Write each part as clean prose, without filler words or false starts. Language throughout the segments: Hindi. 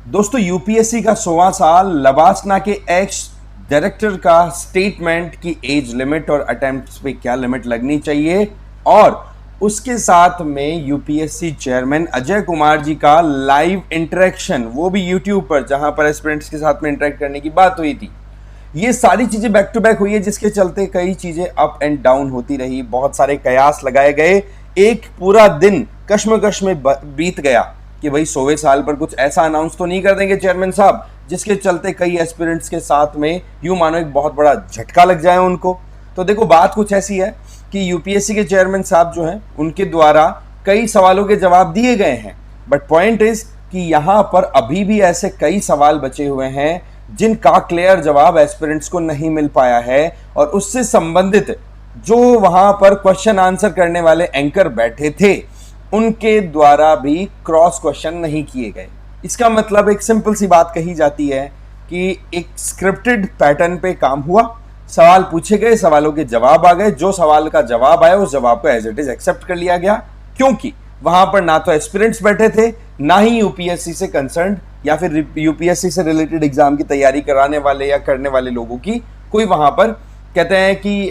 दोस्तों यूपीएससी का 16वां साल, लबासना के एक्स डायरेक्टर का स्टेटमेंट की एज लिमिट और अटेम्प्ट्स पे क्या लिमिट लगनी चाहिए, और उसके साथ में यूपीएससी चेयरमैन अजय कुमार जी का लाइव इंटरेक्शन, वो भी यूट्यूब पर, जहां पर एस्पिरेंट्स के साथ में इंटरेक्ट करने की बात हुई थी। ये सारी चीजें बैक टू बैक हुई है, जिसके चलते कई चीजें अप एंड डाउन होती रही, बहुत सारे कयास लगाए गए, एक पूरा दिन कश्मकश में बीत गया कि भाई 100वें साल पर कुछ ऐसा अनाउंस तो नहीं कर देंगे चेयरमैन साहब जिसके चलते कई एस्पिरेंट्स के साथ में यूं मानो एक बहुत बड़ा झटका लग जाए उनको। तो देखो बात कुछ ऐसी है कि यूपीएससी के चेयरमैन साहब जो हैं उनके द्वारा कई सवालों के जवाब दिए गए हैं, बट पॉइंट इज कि यहां पर अभी भी ऐसे कई सवाल बचे हुए हैं जिनका क्लियर जवाब एस्पिरेंट्स को नहीं मिल पाया है, और उससे संबंधित जो वहां पर क्वेश्चन आंसर करने वाले एंकर बैठे थे उनके द्वारा भी क्रॉस क्वेश्चन नहीं किए गए। इसका मतलब एक सिंपल सी बात कही जाती है कि एक स्क्रिप्टेड पैटर्न पे काम हुआ, सवाल पूछे गए, सवालों के जवाब आ गए, जो सवाल का जवाब आया उस जवाब को एज इट इज एक्सेप्ट कर लिया गया, क्योंकि वहां पर ना तो एस्पिरेंट्स बैठे थे, ना ही यूपीएससी से कंसर्न या फिर यूपीएससी से रिलेटेड एग्जाम की तैयारी कराने वाले या करने वाले लोगों की कोई वहां पर कहते हैं कि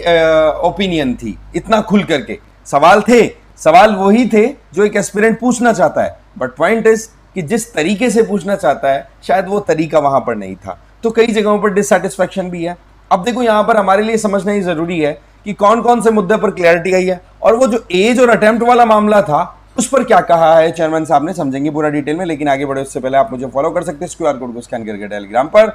ओपिनियन थी। इतना खुल करके सवाल थे, सवाल वही थे जो एक एस्पिरेंट पूछना चाहता है, बट पॉइंट इज कि जिस तरीके से पूछना चाहता है शायद वो तरीका वहां पर नहीं था, तो कई जगहों पर डिससेटिस्फैक्शन भी है। अब देखो यहां पर हमारे लिए समझना ही जरूरी है कि कौन कौन से मुद्दे पर क्लैरिटी आई है, और वो जो एज और अटेम्प्ट वाला मामला था उस पर क्या कहा है चेयरमैन साहब ने, समझेंगे पूरा डिटेल में। लेकिन आगे बढ़े उससे पहले आप मुझे फॉलो कर सकते हैं क्यूआर कोड को स्कैन करके टेलीग्राम पर।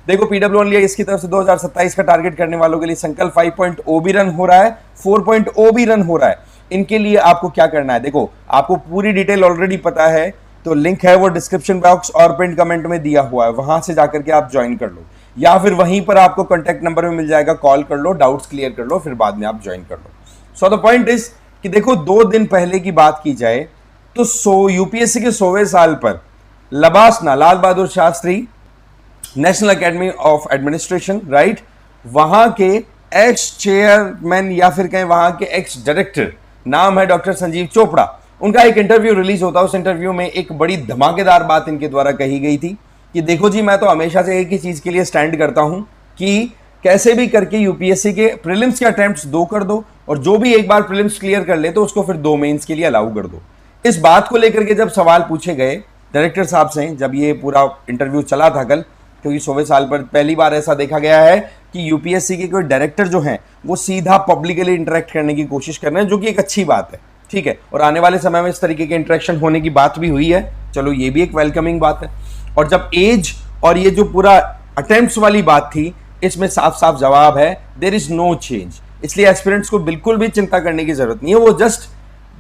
देखो पीडब्ल्यू ओनली इसकी तरफ से 2027 का टारगेट करने वालों के लिए संकल्प 5.0 भी रन हो रहा है, 4.0 भी रन हो रहा है। इनके लिए आपको क्या करना है, देखो आपको पूरी डिटेल ऑलरेडी पता है, तो लिंक है वो डिस्क्रिप्शन बॉक्स और पिन कमेंट में दिया हुआ है, वहां से जाकर के आप ज्वाइन कर लो, या फिर वहीं पर आपको कॉन्टैक्ट नंबर में मिल जाएगा, कॉल कर लो, डाउट्स क्लियर कर लो, फिर बाद में आप ज्वाइन कर लो। सो द पॉइंट इज कि देखो 2 दिन पहले की बात की जाए तो यूपीएससी के 100वें साल पर LBSNAA, Lal Bahadur Shastri National Academy of Administration, right, वहां के एक्स चेयरमैन या फिर कहें वहां के एक्स डायरेक्टर, नाम है डॉक्टर संजीव चोपड़ा, उनका एक इंटरव्यू रिलीज होता है। उस इंटरव्यू में एक बड़ी धमाकेदार बात इनके द्वारा कही गई थी कि देखो जी, मैं तो हमेशा से एक ही चीज के लिए स्टैंड करता हूं कि कैसे भी करके यूपीएससी के प्रीलिम्स के अटेम्प्ट्स 2 कर दो, और जो भी एक बार प्रीलिम्स क्लियर कर ले तो उसको फिर 2 मेंस के लिए अलाउ कर दो। इस बात को लेकर के जब सवाल पूछे गए डायरेक्टर साहब से, जब ये पूरा इंटरव्यू चला था कल, क्योंकि 100वें साल पर पहली बार ऐसा देखा गया है कि यूपीएससी के कोई डायरेक्टर जो हैं वो सीधा पब्लिकली इंटरेक्ट करने की कोशिश कर रहे हैं, जो कि एक अच्छी बात है, ठीक है, और आने वाले समय में इस तरीके के इंटरेक्शन होने की बात भी हुई है, चलो ये भी एक वेलकमिंग बात है। और जब एज और ये जो पूरा अटेम्प्ट्स वाली बात थी, इसमें साफ साफ जवाब है देयर इज नो चेंज, इसलिए एस्पिरेंट्स को बिल्कुल भी चिंता करने की जरूरत नहीं है, वो जस्ट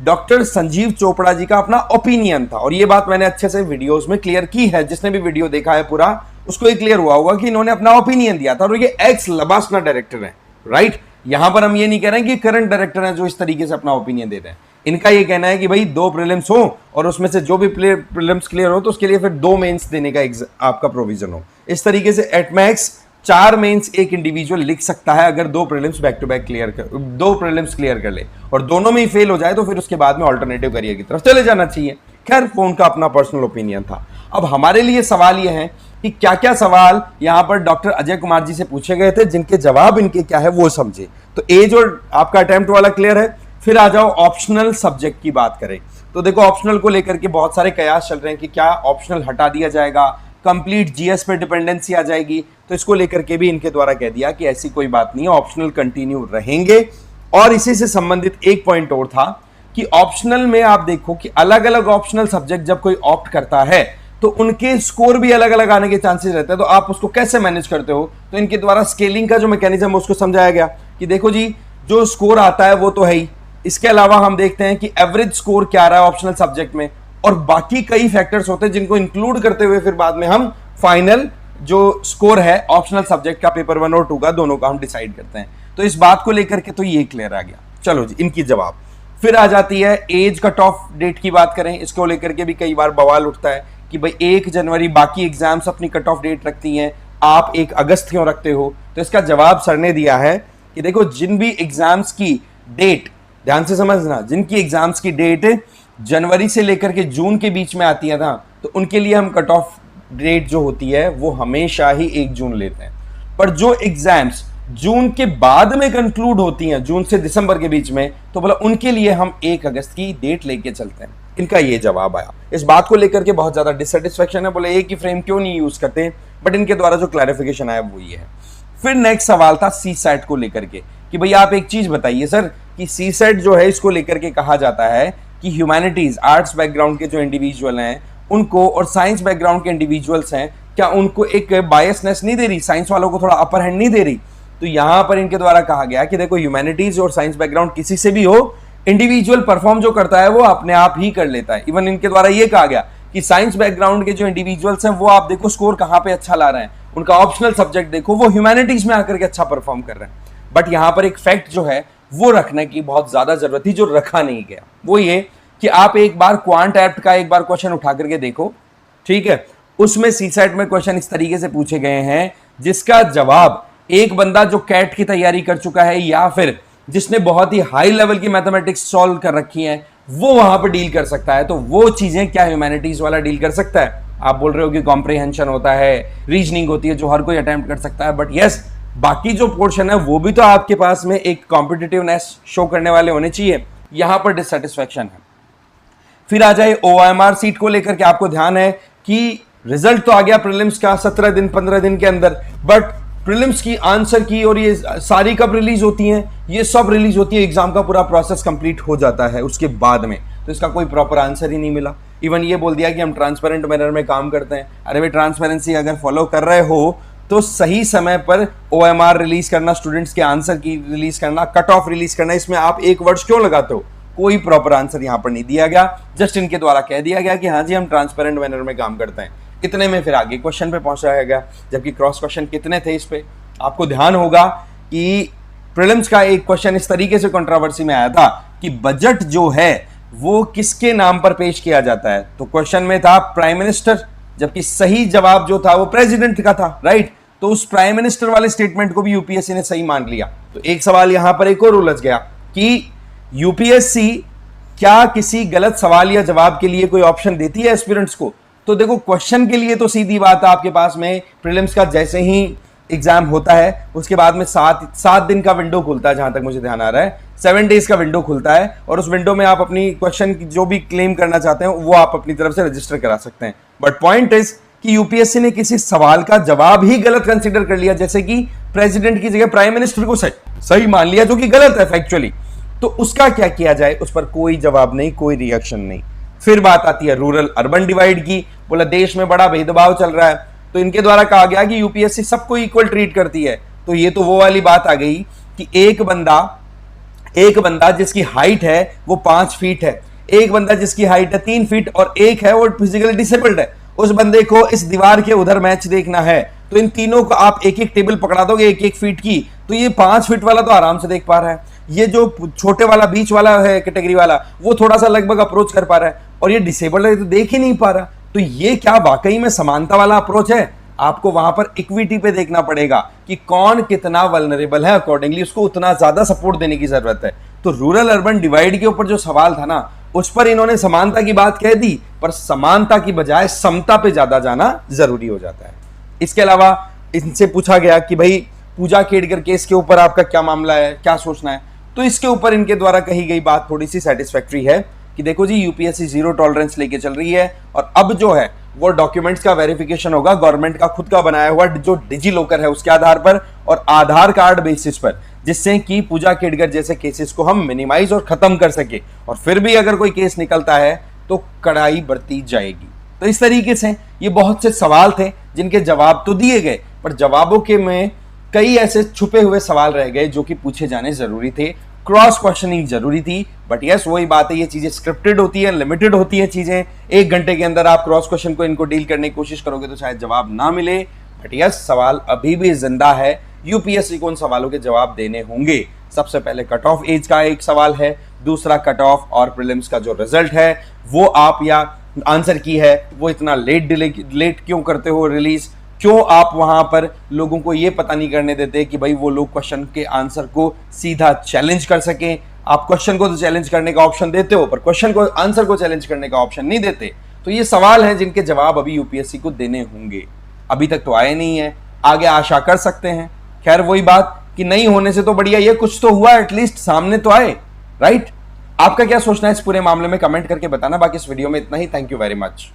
डॉक्टर संजीव चोपड़ा जी का अपना ओपिनियन था। और ये बात मैंने अच्छे से वीडियोस में क्लियर की है, जिसने भी वीडियो देखा है पूरा उसको ये क्लियर हुआ होगा कि इन्होंने अपना ओपिनियन दिया था, और ये एक्स लबासना डायरेक्टर है, राइट। यहां पर हम ये नहीं कह रहे हैं कि करंट डायरेक्टर हैं जो इस तरीके से अपना ओपिनियन दे रहे हैं, इनका ये कहना है कि भाई 2 प्रीलिम्स हो और उसमें से जो भी प्रीलिम्स क्लियर हो तो उसके लिए फिर 2 मेंस देने का आपका प्रोविजन हो। इस तरीके से एट मैक्स 4 मेंस एक इंडिविजुअल लिख सकता है अगर 2 prelims back to back clear कर, 2 प्रीलिम्स क्लियर कर ले, और दोनों में ही फेल हो जाए तो फिर उसके बाद में ऑल्टरनेटिव करियर की तरफ चले जाना चाहिए। खैर वो उनका अपना पर्सनल ओपिनियन था। अब हमारे लिए सवाल ये है कि क्या क्या सवाल यहां पर डॉक्टर अजय कुमार जी से पूछे गए थे, जिनके जवाब इनके क्या है वो समझे। तो एज और आपका अटेम्प्ट वाला क्लियर है, फिर आ जाओ ऑप्शनल सब्जेक्ट की बात करें तो देखो ऑप्शनल को लेकर के बहुत सारे कयास चल रहे हैं कि क्या ऑप्शनल हटा दिया जाएगा, कंप्लीट जीएस पे डिपेंडेंसी आ जाएगी, तो इसको लेकर के भी इनके द्वारा कह दिया कि ऐसी कोई बात नहीं है, ऑप्शनल कंटिन्यू रहेंगे। और इसी से संबंधित एक पॉइंट और था कि ऑप्शनल में आप देखो कि अलग अलग ऑप्शनल सब्जेक्ट जब कोई ऑप्ट करता है तो उनके स्कोर भी अलग अलग आने के चांसेस रहते हैं, तो आप उसको कैसे मैनेज करते हो। तो इनके द्वारा स्केलिंग का जो मैकेनिज्म उसको समझाया गया कि देखो जी, जो स्कोर आता है वो तो है ही, इसके अलावा हम देखते हैं कि एवरेज स्कोर क्या रहा है ऑप्शनल सब्जेक्ट में, और बाकी कई फैक्टर्स होते हैं जिनको इंक्लूड करते हुए फिर बाद में हम फाइनल जो स्कोर है ऑप्शनल सब्जेक्ट का पेपर 1 और 2 का दोनों का हम डिसाइड करते हैं। तो इस बात को लेकर के तो ये क्लियर आ गया। चलो जी, इनकी जवाब फिर आ जाती है एज कट ऑफ डेट की बात करें, इसको लेकर के भी कई बार बवाल उठता है कि भाई 1 जनवरी बाकी एग्जाम्स अपनी कट ऑफ डेट रखती हैं, आप 1 अगस्त क्यों रखते हो। तो इसका जवाब सर ने दिया है कि देखो जिन भी एग्जाम्स की डेट, ध्यान से समझना, जिनकी एग्जाम्स की डेट जनवरी से लेकर के जून के बीच में आती है ना, तो उनके लिए हम कट ऑफ डेट जो होती है वो हमेशा ही 1 जून लेते हैं, पर जो एग्जाम्स जून के बाद में कंक्लूड होती हैं, जून से दिसंबर के बीच में, तो बोला उनके लिए हम 1 अगस्त की डेट लेके चलते हैं। इनका ये जवाब आया। इस बात को लेकर के बहुत ज्यादा डिससेटिस्फेक्शन है, बोले एक ही फ्रेम क्यों नहीं यूज करते, बट इनके द्वारा जो क्लैरिफिकेशन आया वो ये है। फिर नेक्स्ट सवाल था सी सेट को लेकर के कि भैया आप एक चीज बताइए सर कि सी सेट जो है इसको लेकर के कहा जाता है कि ह्यूमैनिटीज आर्ट्स बैकग्राउंड के जो इंडिविजुअल हैं उनको और साइंस बैकग्राउंड के इंडिविजुअल्स हैं, क्या उनको एक बायसनेस नहीं दे रही, साइंस वालों को थोड़ा अपर हैंड नहीं दे रही? तो यहां पर इनके द्वारा कहा गया कि देखो ह्यूमैनिटीज और साइंस बैकग्राउंड किसी से भी हो, इंडिविजुअल परफॉर्म जो करता है वो अपने आप ही कर लेता है। इवन इनके द्वारा ये कहा गया कि साइंस बैकग्राउंड के जो इंडिविजुअल्स हैं वो आप देखो स्कोर कहां पे अच्छा ला रहे हैं, उनका ऑप्शनल सब्जेक्ट देखो वो ह्यूमैनिटीज में आकर के अच्छा परफॉर्म कर रहे हैं। बट यहां पर एक फैक्ट जो है वो रखने की बहुत ज्यादा जरूरत थी जो रखा नहीं गया, वो ये कि आप एक बार क्वांट एप्ट का एक बार क्वेश्चन उठा करके देखो, ठीक है, उसमें सीसेट में क्वेश्चन इस तरीके से पूछे गए हैं जिसका जवाब एक बंदा जो कैट की तैयारी कर चुका है या फिर जिसने बहुत ही हाई लेवल की मैथमेटिक्स सॉल्व कर रखी है वो वहां पर डील कर सकता है। तो वो चीजें क्या ह्यूमैनिटीज वाला डील कर सकता है? आप बोल रहे हो कि कॉम्प्रिहेंशन होता है, रीजनिंग होती है जो हर कोई अटेम्प्ट कर सकता है, बट यस बाकी जो पोर्शन है वो भी तो आपके पास में एक कॉम्पिटिटिवनेस शो करने वाले होने चाहिए। यहां पर डिससेटिस्फैक्शन है। फिर आ जाए ओएमआर सीट को लेकर के, आपको ध्यान है कि रिजल्ट तो आ गया प्रीलिम्स का 17 दिन 15 दिन के अंदर, बट प्रीलिम्स की आंसर की और ये सारी कब रिलीज होती हैं? ये सब रिलीज होती है एग्जाम का पूरा प्रोसेस कंप्लीट हो जाता है उसके बाद में, तो इसका कोई प्रॉपर आंसर ही नहीं मिला। इवन ये बोल दिया कि हम ट्रांसपेरेंट मैनर में काम करते हैं। अरे भाई ट्रांसपेरेंसी अगर फॉलो कर रहे हो तो सही समय पर ओएमआर रिलीज करना, स्टूडेंट्स के आंसर की रिलीज करना, कट ऑफ रिलीज करना, इसमें आप एक वर्ड्स क्यों लगाते हो? कोई प्रॉपर आंसर यहां पर नहीं दिया गया, जस्ट इनके द्वारा कह दिया गया कि हाँ जी हम ट्रांसपेरेंट मैनर में काम करते हैं। इतने में फिर आगे क्वेश्चन पे पहुंचाया गया, जबकि क्रॉस क्वेश्चन कितने थे इस पे? आपको ध्यान होगा कि प्रीलिम्स का एक क्वेश्चन इस तरीके से कंट्रोवर्सी में आया था कि बजट जो है वो किसके नाम पर पेश किया जाता है? तो क्वेश्चन में था प्राइम मिनिस्टर, जबकि सही जवाब जो था वो प्रेसिडेंट का था, राइट? तो उस प्राइम मिनिस्टर वाले स्टेटमेंट को भी यूपीएससी ने सही मान लिया। तो एक सवाल यहां पर एक और उलझ गया कि यूपीएससी क्या किसी गलत सवाल या जवाब के लिए कोई ऑप्शन देती है एस्पिरेंट्स को? तो देखो क्वेश्चन के लिए तो सीधी बात है, आपके पास में प्रीलिम्स का जैसे ही एग्जाम होता है उसके बाद में 7 दिन का विंडो खुलता है, जहां तक मुझे ध्यान आ रहा है 7 डेज का विंडो खुलता है, और उस विंडो में आप अपनी क्वेश्चन जो भी क्लेम करना चाहते हैं वो आप अपनी तरफ से रजिस्टर करा सकते हैं। बट पॉइंट इज कि यूपीएससी ने किसी सवाल का जवाब ही गलत कंसीडर कर लिया, जैसे कि प्रेसिडेंट की जगह प्राइम मिनिस्टर को सही मान लिया, जो कि गलत है फैक्चुअली। तो उसका क्या किया जाए? उस पर कोई जवाब नहीं, कोई रिएक्शन नहीं। फिर बात आती है रूरल अर्बन डिवाइड की, बोला देश में बड़ा भेदभाव चल रहा है, तो इनके द्वारा कहा गया कि यूपीएससी सबको इक्वल ट्रीट करती है। तो ये तो वो वाली बात आ गई कि एक बंदा जिसकी हाइट है वो 5 फीट है, एक बंदा जिसकी हाइट है 3 फीट और एक है वो फिजिकली डिसेबल्ड है, उस बंदे को इस दीवार के उधर मैच देखना है, तो इन तीनों को आप एक एक टेबल पकड़ा दोगे 1-1 फीट की, तो ये 5 फीट वाला तो आराम से देख पा रहा है, ये जो छोटे वाला बीच वाला है कैटेगरी वाला वो थोड़ा सा लगभग अप्रोच कर पा रहा है, और ये डिसेबल्ड है तो देख ही नहीं पा रहा। तो ये क्या वाकई में समानता वाला अप्रोच है? आपको वहां पर इक्विटी पे देखना पड़ेगा कि कौन कितना वल्नरेबल है, अकॉर्डिंगली उसको उतना ज्यादा सपोर्ट देने की जरूरत है। तो रूरल अर्बन डिवाइड के ऊपर जो सवाल था ना, उस पर इन्होंने समानता की बात कह दी, पर समानता की बजाय समता पे ज्यादा जाना जरूरी हो जाता है। इसके अलावा इनसे पूछा गया कि भाई पूजा खेड़कर केस के ऊपर आपका क्या मामला है, क्या सोचना है? तो इसके ऊपर इनके द्वारा कही गई बात थोड़ी सी सेटिस्फैक्ट्री है कि देखो जी यूपीएससी 0 टॉलरेंस लेके चल रही है, और अब जो है वो डॉक्यूमेंट्स का वेरिफिकेशन होगा गवर्नमेंट का खुद का बनाया हुआ जो डिजी लॉकर है उसके आधार पर और आधार कार्ड बेसिस पर, जिससे कि पूजा खेड़कर जैसे केसेस को हम मिनिमाइज और खत्म कर सके, और फिर भी अगर कोई केस निकलता है तो कड़ाई बरती जाएगी। तो इस तरीके से ये बहुत से सवाल थे जिनके जवाब तो दिए गए, पर जवाबों के में कई ऐसे छुपे हुए सवाल रह गए जो कि पूछे जाने जरूरी थे, क्रॉस क्वेश्चनिंग जरूरी थी। बट यस वही बात है, ये चीजें स्क्रिप्टेड होती है, लिमिटेड होती है चीजें, 1 घंटे के अंदर आप क्रॉस क्वेश्चन को इनको डील करने की कोशिश करोगे तो शायद जवाब ना मिले। बट यस सवाल अभी भी जिंदा है, यूपीएससी को उन सवालों के जवाब देने होंगे। सबसे पहले कट ऑफ एज का एक सवाल है, दूसरा कट ऑफ और प्रीलिम्स का जो रिजल्ट है वो आप या आंसर की है वो इतना लेट क्यों करते हो रिलीज, क्यों आप वहां पर लोगों को ये पता नहीं करने देते कि भाई वो लोग क्वेश्चन के आंसर को सीधा चैलेंज कर सकें। आप क्वेश्चन को तो चैलेंज करने का ऑप्शन देते हो, पर क्वेश्चन को आंसर को चैलेंज करने का ऑप्शन नहीं देते। तो ये सवाल हैं जिनके जवाब अभी यूपीएससी को देने होंगे, अभी तक तो आए नहीं है, आगे आशा कर सकते हैं। खैर वही बात कि नहीं होने से तो बढ़िया ये कुछ तो हुआ, एटलीस्ट सामने तो आए, राइट। आपका क्या सोचना है इस पूरे मामले में, कमेंट करके बताना। बाकी इस वीडियो में इतना ही। Thank you very much.